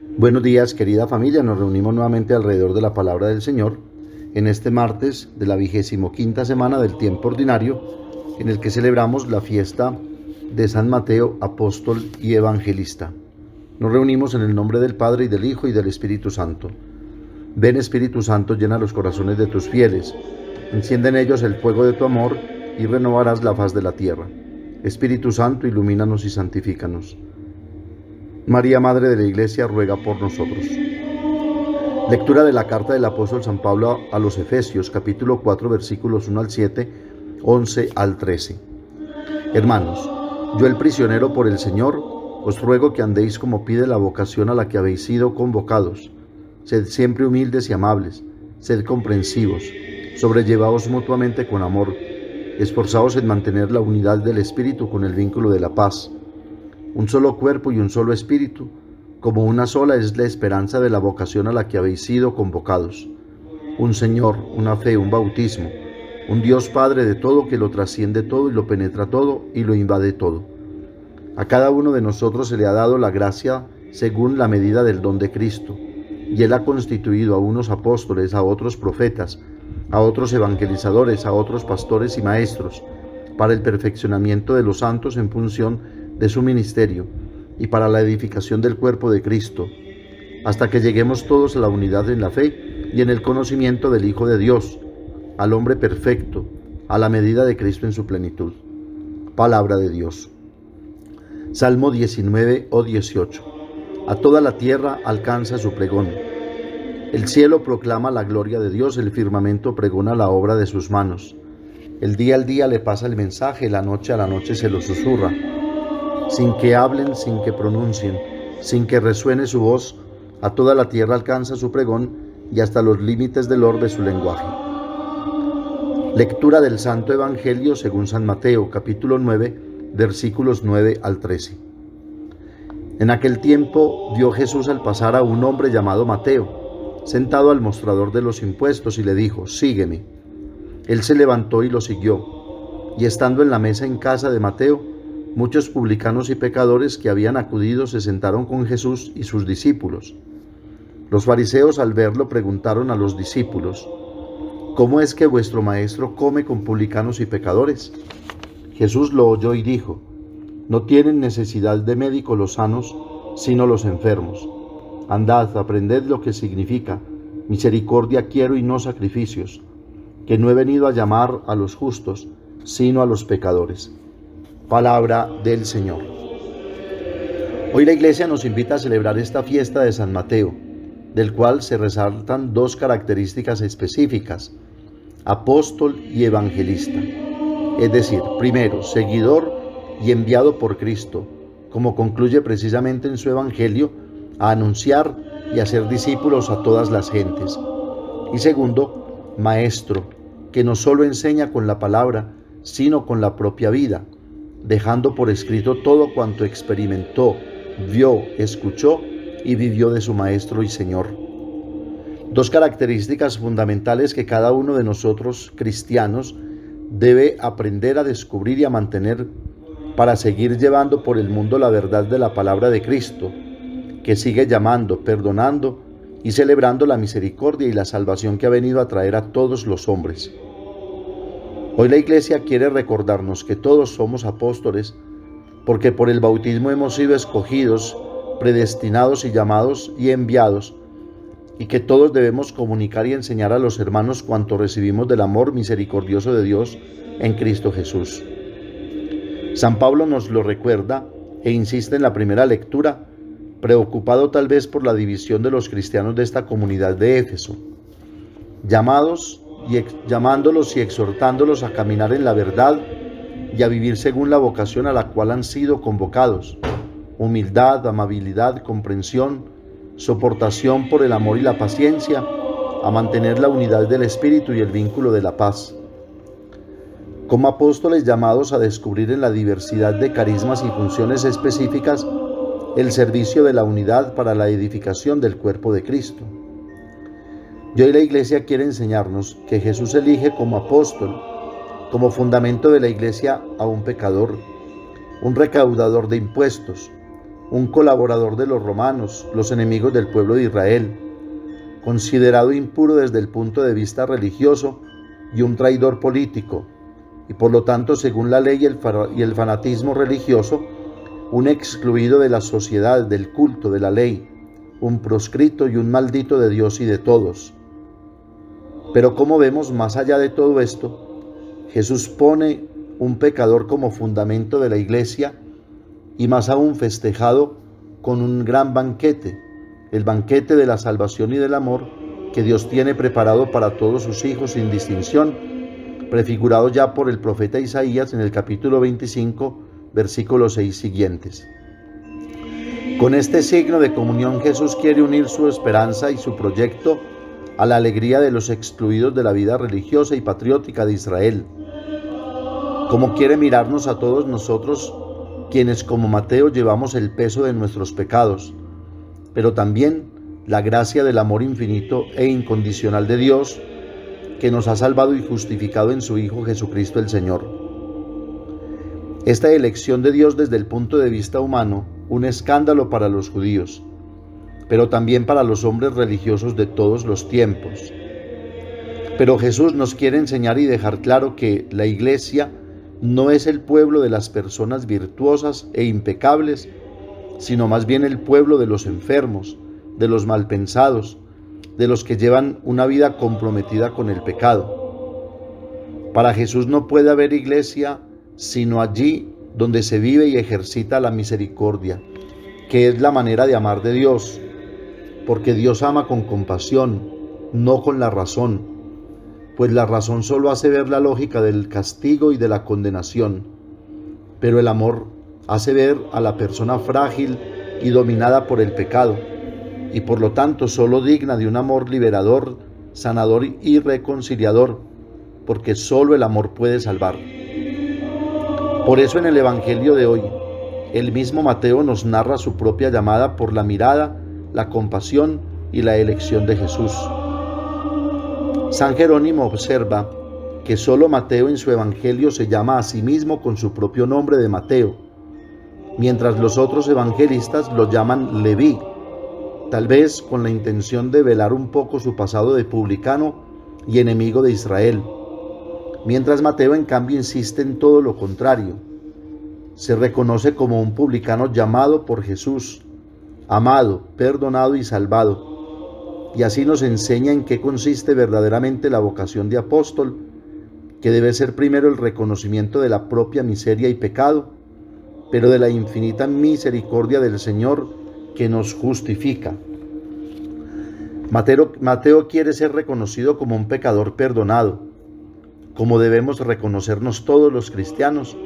Buenos días, querida familia. Nos reunimos nuevamente alrededor de la palabra del Señor en este martes de la 25ª semana del tiempo ordinario, en el que celebramos la fiesta de San Mateo, apóstol y evangelista. Nos reunimos en el nombre del Padre, y del Hijo, y del Espíritu Santo. Ven, Espíritu Santo, llena los corazones de tus fieles, enciende en ellos el fuego de tu amor, y renovarás la faz de la tierra. Espíritu Santo, ilumínanos y santifícanos. María, Madre de la Iglesia, ruega por nosotros. Lectura de la carta del apóstol San Pablo a los Efesios, capítulo 4, versículos 1 al 7, 11 al 13. Hermanos, yo el prisionero por el Señor, os ruego que andéis como pide la vocación a la que habéis sido convocados. Sed siempre humildes y amables, sed comprensivos, sobrellevaos mutuamente con amor, esforzaos en mantener la unidad del Espíritu con el vínculo de la paz. Un solo cuerpo y un solo espíritu, como una sola es la esperanza de la vocación a la que habéis sido convocados. Un Señor, una fe, un bautismo, un Dios Padre de todo que lo trasciende todo y lo penetra todo y lo invade todo. A cada uno de nosotros se le ha dado la gracia según la medida del don de Cristo, y Él ha constituido a unos apóstoles, a otros profetas, a otros evangelizadores, a otros pastores y maestros, para el perfeccionamiento de los santos en función de su ministerio y para la edificación del cuerpo de Cristo, hasta que lleguemos todos a la unidad en la fe y en el conocimiento del Hijo de Dios, al hombre perfecto, a la medida de Cristo en su plenitud. Palabra de Dios. Salmo 19 o 18. A toda la tierra alcanza su pregón. El cielo proclama la gloria de Dios, el firmamento pregona la obra de sus manos. El día al día le pasa el mensaje, la noche a la noche se lo susurra. Sin que hablen, sin que pronuncien, sin que resuene su voz, a toda la tierra alcanza su pregón y hasta los límites del orbe su lenguaje. Lectura del Santo Evangelio según San Mateo, capítulo 9, versículos 9 al 13. En aquel tiempo vio Jesús al pasar a un hombre llamado Mateo, sentado al mostrador de los impuestos, y le dijo: sígueme. Él se levantó y lo siguió, y estando en la mesa en casa de Mateo, muchos publicanos y pecadores que habían acudido se sentaron con Jesús y sus discípulos. Los fariseos, al verlo, preguntaron a los discípulos: ¿cómo es que vuestro maestro come con publicanos y pecadores? Jesús lo oyó y dijo: no tienen necesidad de médico los sanos, sino los enfermos. Andad, aprended lo que significa: misericordia quiero y no sacrificios, que no he venido a llamar a los justos, sino a los pecadores. Palabra del Señor. Hoy la Iglesia nos invita a celebrar esta fiesta de San Mateo, del cual se resaltan dos características específicas: apóstol y evangelista. Es decir, primero, seguidor y enviado por Cristo, como concluye precisamente en su Evangelio, a anunciar y hacer discípulos a todas las gentes. Y segundo, maestro, que no solo enseña con la palabra, sino con la propia vida, dejando por escrito todo cuanto experimentó, vio, escuchó y vivió de su Maestro y Señor. Dos características fundamentales que cada uno de nosotros, cristianos, debe aprender a descubrir y a mantener para seguir llevando por el mundo la verdad de la palabra de Cristo, que sigue llamando, perdonando y celebrando la misericordia y la salvación que ha venido a traer a todos los hombres. Hoy la Iglesia quiere recordarnos que todos somos apóstoles, porque por el bautismo hemos sido escogidos, predestinados y llamados y enviados, y que todos debemos comunicar y enseñar a los hermanos cuanto recibimos del amor misericordioso de Dios en Cristo Jesús. San Pablo nos lo recuerda e insiste en la primera lectura, preocupado tal vez por la división de los cristianos de esta comunidad de Éfeso, llamándolos y exhortándolos a caminar en la verdad y a vivir según la vocación a la cual han sido convocados: humildad, amabilidad, comprensión, soportación por el amor y la paciencia, a mantener la unidad del Espíritu y el vínculo de la paz. Como apóstoles llamados a descubrir en la diversidad de carismas y funciones específicas el servicio de la unidad para la edificación del cuerpo de Cristo. Y hoy la Iglesia quiere enseñarnos que Jesús elige como apóstol, como fundamento de la Iglesia, a un pecador, un recaudador de impuestos, un colaborador de los romanos, los enemigos del pueblo de Israel, considerado impuro desde el punto de vista religioso y un traidor político, y por lo tanto, según la ley y el fanatismo religioso, un excluido de la sociedad, del culto, de la ley, un proscrito y un maldito de Dios y de todos. Pero como vemos, más allá de todo esto, Jesús pone un pecador como fundamento de la iglesia y más aún festejado con un gran banquete, el banquete de la salvación y del amor que Dios tiene preparado para todos sus hijos sin distinción, prefigurado ya por el profeta Isaías en el capítulo 25, versículos 6 siguientes. Con este signo de comunión Jesús quiere unir su esperanza y su proyecto a la alegría de los excluidos de la vida religiosa y patriótica de Israel. Como quiere mirarnos a todos nosotros, quienes como Mateo llevamos el peso de nuestros pecados, pero también la gracia del amor infinito e incondicional de Dios, que nos ha salvado y justificado en su Hijo Jesucristo el Señor. Esta elección de Dios desde el punto de vista humano, un escándalo para los judíos, pero también para los hombres religiosos de todos los tiempos. Pero Jesús nos quiere enseñar y dejar claro que la iglesia no es el pueblo de las personas virtuosas e impecables, sino más bien el pueblo de los enfermos, de los malpensados, de los que llevan una vida comprometida con el pecado. Para Jesús no puede haber iglesia sino allí donde se vive y ejercita la misericordia, que es la manera de amar de Dios, porque Dios ama con compasión, no con la razón, pues la razón solo hace ver la lógica del castigo y de la condenación, pero el amor hace ver a la persona frágil y dominada por el pecado, y por lo tanto solo digna de un amor liberador, sanador y reconciliador, porque solo el amor puede salvar. Por eso en el Evangelio de hoy, el mismo Mateo nos narra su propia llamada por la mirada, la compasión y la elección de Jesús. San Jerónimo observa que solo Mateo en su Evangelio se llama a sí mismo con su propio nombre de Mateo, mientras los otros evangelistas lo llaman Leví, tal vez con la intención de velar un poco su pasado de publicano y enemigo de Israel, mientras Mateo en cambio insiste en todo lo contrario. Se reconoce como un publicano llamado por Jesús, amado, perdonado y salvado, y así nos enseña en qué consiste verdaderamente la vocación de apóstol, que debe ser primero el reconocimiento de la propia miseria y pecado, pero de la infinita misericordia del Señor que nos justifica. Mateo quiere ser reconocido como un pecador perdonado, como debemos reconocernos todos los cristianos,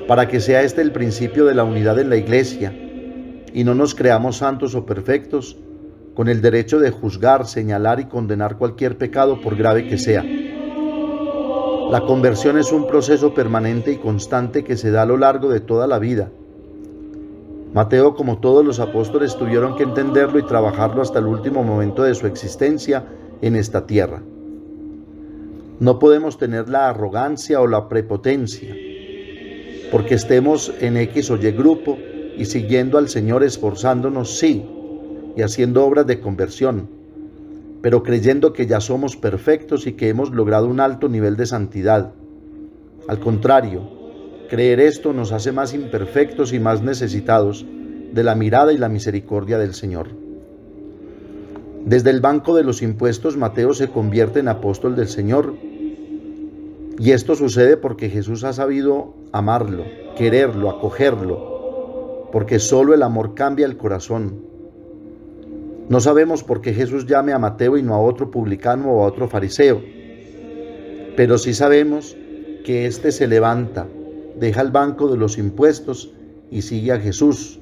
para que sea este el principio de la unidad en la iglesia, y no nos creamos santos o perfectos, con el derecho de juzgar, señalar y condenar cualquier pecado por grave que sea. La conversión es un proceso permanente y constante que se da a lo largo de toda la vida. Mateo, como todos los apóstoles, tuvieron que entenderlo y trabajarlo hasta el último momento de su existencia en esta tierra. No podemos tener la arrogancia o la prepotencia, porque estemos en X o Y grupo y siguiendo al Señor, esforzándonos, sí, y haciendo obras de conversión, pero creyendo que ya somos perfectos y que hemos logrado un alto nivel de santidad. Al contrario, creer esto nos hace más imperfectos y más necesitados de la mirada y la misericordia del Señor. Desde el banco de los impuestos, Mateo se convierte en apóstol del Señor. Y esto sucede porque Jesús ha sabido amarlo, quererlo, acogerlo, porque solo el amor cambia el corazón. No sabemos por qué Jesús llame a Mateo y no a otro publicano o a otro fariseo, pero sí sabemos que éste se levanta, deja el banco de los impuestos y sigue a Jesús.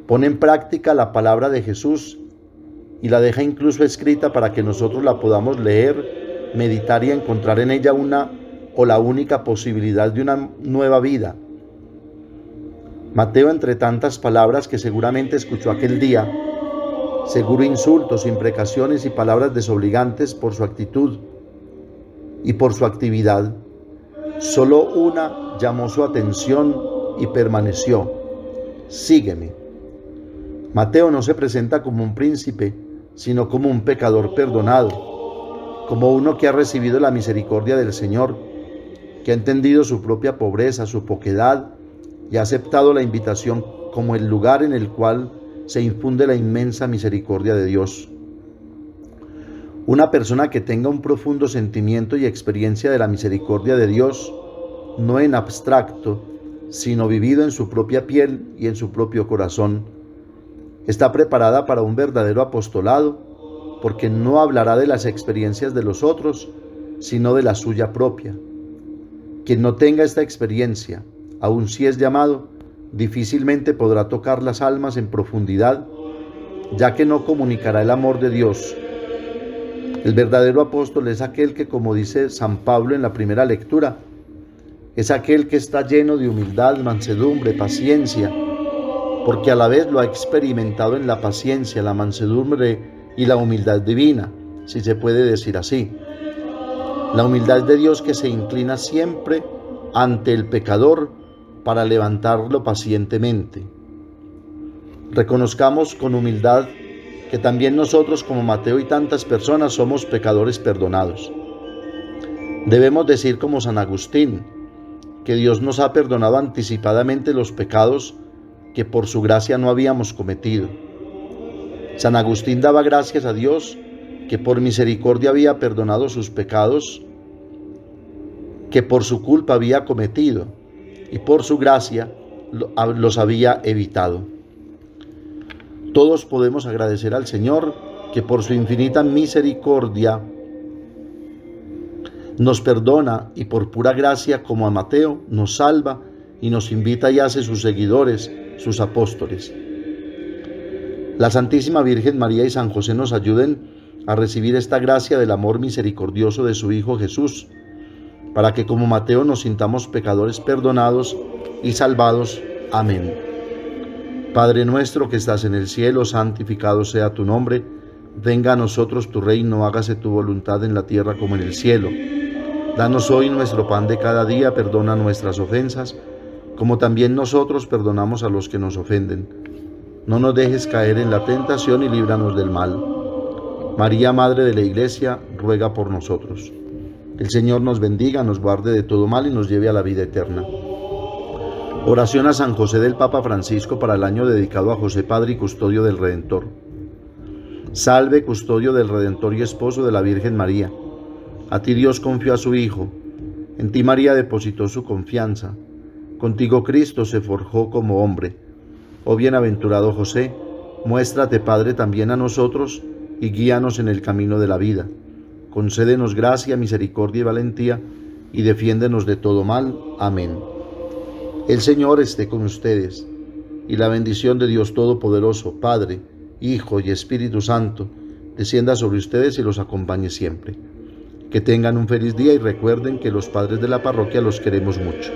Pone en práctica la palabra de Jesús y la deja incluso escrita para que nosotros la podamos leer, meditar y encontrar en ella una o la única posibilidad de una nueva vida. Mateo, entre tantas palabras que seguramente escuchó aquel día, seguro insultos, imprecaciones y palabras desobligantes por su actitud y por su actividad, solo una llamó su atención y permaneció: sígueme. Mateo no se presenta como un príncipe, sino como un pecador perdonado, como uno que ha recibido la misericordia del Señor, que ha entendido su propia pobreza, su poquedad, y ha aceptado la invitación como el lugar en el cual se infunde la inmensa misericordia de Dios. Una persona que tenga un profundo sentimiento y experiencia de la misericordia de Dios, no en abstracto, sino vivido en su propia piel y en su propio corazón, está preparada para un verdadero apostolado, porque no hablará de las experiencias de los otros, sino de la suya propia. Quien no tenga esta experiencia, aun si es llamado, difícilmente podrá tocar las almas en profundidad, ya que no comunicará el amor de Dios. El verdadero apóstol es aquel que, como dice San Pablo en la primera lectura, es aquel que está lleno de humildad, mansedumbre, paciencia, porque a la vez lo ha experimentado en la paciencia, la mansedumbre y la humildad divina, si se puede decir así. La humildad de Dios que se inclina siempre ante el pecador para levantarlo pacientemente. Reconozcamos con humildad que también nosotros, como Mateo y tantas personas, somos pecadores perdonados. Debemos decir como San Agustín, que Dios nos ha perdonado anticipadamente los pecados que por su gracia no habíamos cometido. San Agustín daba gracias a Dios que por misericordia había perdonado sus pecados que por su culpa había cometido y por su gracia los había evitado. Todos podemos agradecer al Señor que por su infinita misericordia nos perdona y por pura gracia, como a Mateo, nos salva y nos invita y hace sus seguidores, sus apóstoles. La Santísima Virgen María y San José nos ayuden a recibir esta gracia del amor misericordioso de su Hijo Jesús, para que como Mateo nos sintamos pecadores perdonados y salvados. Amén. Padre nuestro que estás en el cielo, santificado sea tu nombre. Venga a nosotros tu reino, hágase tu voluntad en la tierra como en el cielo. Danos hoy nuestro pan de cada día, perdona nuestras ofensas, como también nosotros perdonamos a los que nos ofenden. No nos dejes caer en la tentación y líbranos del mal. María, Madre de la Iglesia, ruega por nosotros. El Señor nos bendiga, nos guarde de todo mal y nos lleve a la vida eterna. Oración a San José del Papa Francisco para el año dedicado a José, Padre y Custodio del Redentor. Salve, Custodio del Redentor y Esposo de la Virgen María. A ti Dios confió a su Hijo. En ti María depositó su confianza. Contigo Cristo se forjó como hombre. Oh bienaventurado José, muéstrate Padre también a nosotros y guíanos en el camino de la vida. Concédenos gracia, misericordia y valentía, y defiéndenos de todo mal. Amén. El Señor esté con ustedes, y la bendición de Dios Todopoderoso, Padre, Hijo y Espíritu Santo, descienda sobre ustedes y los acompañe siempre. Que tengan un feliz día y recuerden que los padres de la parroquia los queremos mucho.